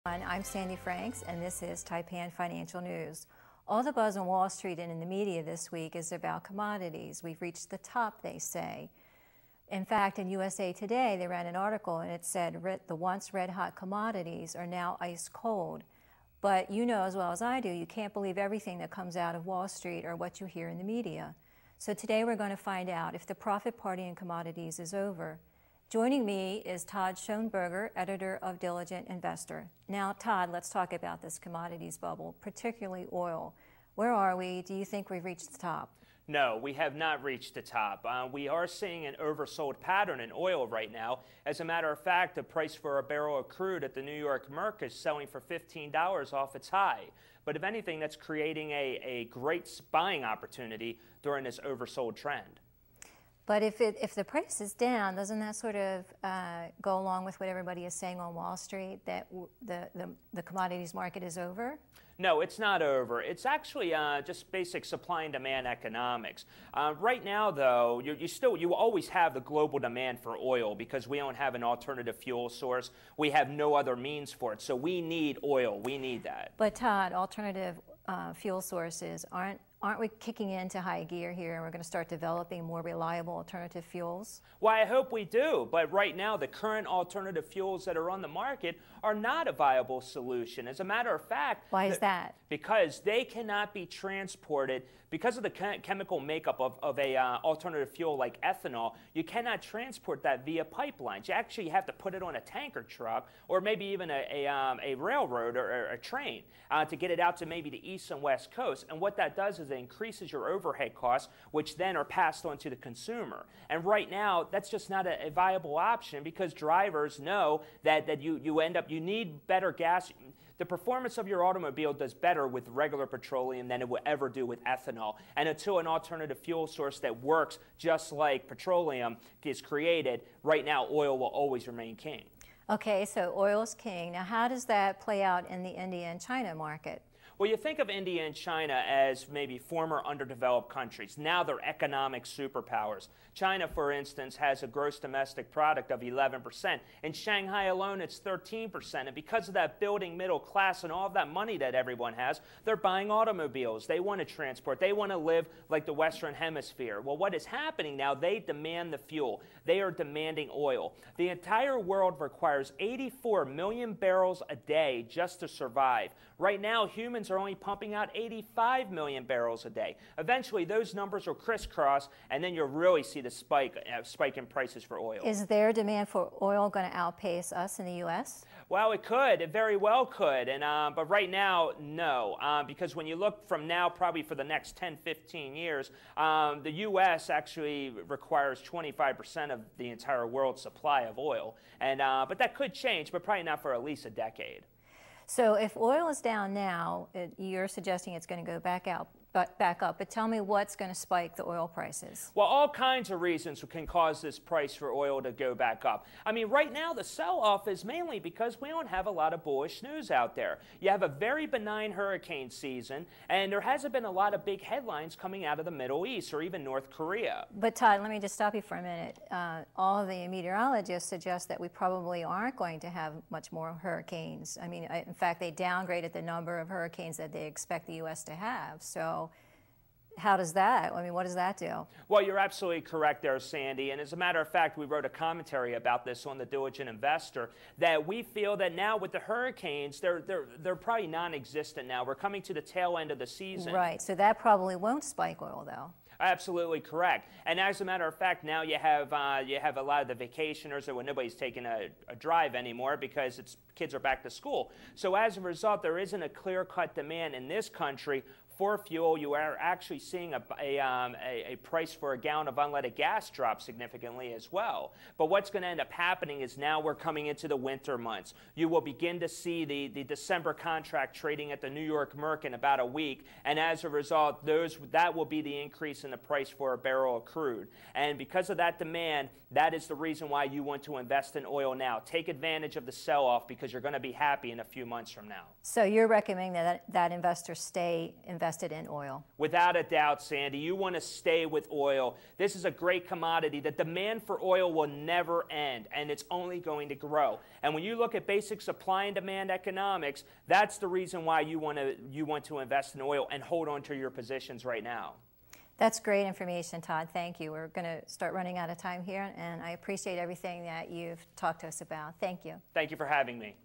I'm Sandy Franks, and this is Taipan Financial News. All the buzz on Wall Street and in the media this week is about commodities. We've reached the top, they say. In fact, in USA Today, they ran an article and it said the once red-hot commodities are now ice cold. But you know as well as I do, you can't believe everything that comes out of Wall Street or what you hear in the media. So today we're going to find out if the profit party in commodities is over. Joining me is Todd Schoenberger, editor of Diligent Investor. Now, Todd, let's talk about this commodities bubble, particularly oil. Where are we? Do you think we've reached the top? No, we have not reached the top. We are seeing an oversold pattern in oil right now. As a matter of fact, the price for a barrel of crude at the New York Merc is selling for $15 off its high. But if anything, that's creating a great buying opportunity during this oversold trend. But if the price is down, doesn't that sort of go along with what everybody is saying on Wall Street, that the commodities market is over? No, it's not over. It's actually just basic supply and demand economics. Right now, though, you always have the global demand for oil because we don't have an alternative fuel source. We have no other means for it. So we need oil. We need that. But Todd, alternative fuel sources aren't we kicking into high gear here and we're going to start developing more reliable alternative fuels? Well, I hope we do, but right now the current alternative fuels that are on the market are not a viable solution. As a matter of fact, why is that? Because they cannot be transported because of the chemical makeup of a alternative fuel like ethanol. You cannot transport that via pipelines. You actually have to put it on a tanker truck or maybe even a railroad or a train to get it out to maybe the east and west coast. And what that does is it increases your overhead costs, which then are passed on to the consumer. And right now, that's just not a viable option because drivers know that you need better gas. The performance of your automobile does better with regular petroleum than it would ever do with ethanol. And until an alternative fuel source that works just like petroleum is created, right now oil will always remain king. Okay, so oil is king. Now, how does that play out in the India and China market? Well, you think of India and China as maybe former underdeveloped countries. Now they're economic superpowers. China, for instance, has a gross domestic product of 11%. In Shanghai alone, it's 13%. And because of that building middle class and all of that money that everyone has, they're buying automobiles. They want to transport. They want to live like the Western Hemisphere. Well, what is happening now, they demand the fuel. They are demanding oil. The entire world requires 84 million barrels a day just to survive. Right now, humans are only pumping out 85 million barrels a day. Eventually, those numbers will crisscross, and then you'll really see the spike in prices for oil. Is their demand for oil going to outpace us in the U.S.? Well, it could. It very well could. But right now, no. Because when you look from now, probably for the next 10, 15 years, the U.S. actually requires 25% of the entire world's supply of oil. But that could change, but probably not for at least a decade. So if oil is down now, you're suggesting it's going to go back up. But tell me what's going to spike the oil prices. Well, all kinds of reasons can cause this price for oil to go back up. I mean, right now the sell-off is mainly because we don't have a lot of bullish news out there. You have a very benign hurricane season, and there hasn't been a lot of big headlines coming out of the Middle East or even North Korea. But Todd, let me just stop you for a minute. All of the meteorologists suggest that we probably aren't going to have much more hurricanes. I mean, in fact, they downgraded the number of hurricanes that they expect the U.S. to have. So how does that, I mean, what does that do? Well, you're absolutely correct there, Sandy. And as a matter of fact, we wrote a commentary about this on the Diligent Investor, that we feel that now with the hurricanes, they're probably non-existent now. We're coming to the tail end of the season. Right, so that probably won't spike oil, though. Absolutely correct. And as a matter of fact, now you have a lot of the vacationers, or nobody's taking a drive anymore because kids are back to school. So as a result, there isn't a clear-cut demand in this country for fuel. You are actually seeing a price for a gallon of unleaded gas drop significantly as well. But what's going to end up happening is now we're coming into the winter months. You will begin to see the December contract trading at the New York Merc in about a week, and as a result, that will be the increase in the price for a barrel of crude. And because of that demand, that is the reason why you want to invest in oil now. Take advantage of the sell-off because you're going to be happy in a few months from now. So you're recommending that investors stay invested invested in oil. Without a doubt, Sandy, you want to stay with oil. This is a great commodity. The demand for oil will never end, and it's only going to grow. And when you look at basic supply and demand economics, that's the reason why you want to invest in oil and hold on to your positions right now. That's great information, Todd. Thank you. We're going to start running out of time here, and I appreciate everything that you've talked to us about. Thank you. Thank you for having me.